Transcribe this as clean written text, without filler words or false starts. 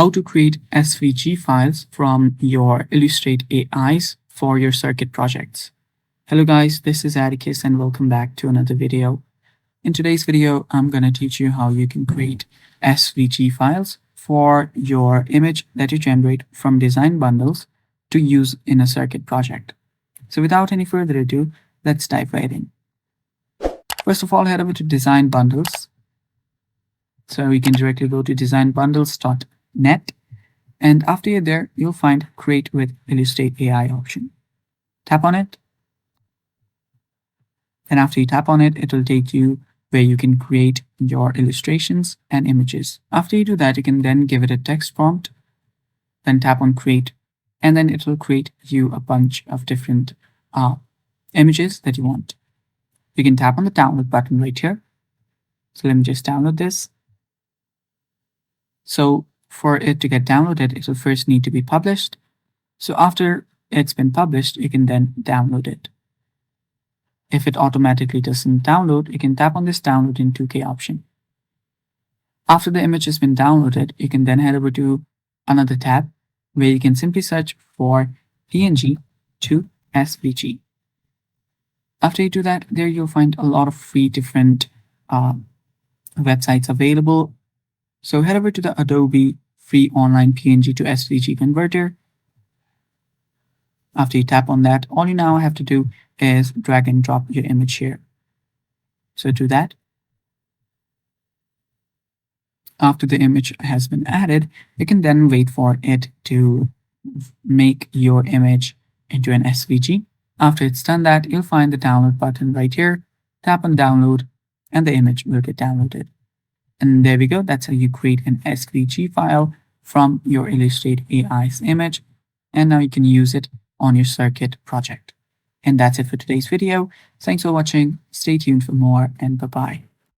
how to create SVG files from your Illustrate AIs for your circuit projects. Hello guys, this is Atticus and welcome back to another video. In today's video, I'm going to teach you how you can create SVG files for your image that you generate from design bundles to use in a circuit project. So without any further ado, let's dive right in. First of all, head over to design bundles. So you can directly go to designbundles.net, and after you're there, you'll find Create with Illustrate AI option. Tap on it, and after you tap on it, it will take you where you can create your illustrations and images. After you do that, you can then give it a text prompt, then tap on Create, and then it will create you a bunch of different images that you want. You can tap on the download button right here. So let me just download this. So for it to get downloaded, it will first need to be published. So after it's been published, you can then download it. If it automatically doesn't download, you can tap on this download in 2K option. After the image has been downloaded, you can then head over to another tab where you can simply search for PNG to SVG. After you do that, there you'll find a lot of free different websites available. So head over to the Adobe free online PNG to SVG converter. After you tap on that, all you now have to do is drag and drop your image here. So do that. After the image has been added, you can then wait for it to make your image into an SVG. After it's done that, you'll find the download button right here. Tap on download and the image will get downloaded. And there we go. That's how you create an SVG file from your Illustrate AI's image. And now you can use it on your circuit project. And that's it for today's video. Thanks for watching. Stay tuned for more and bye-bye.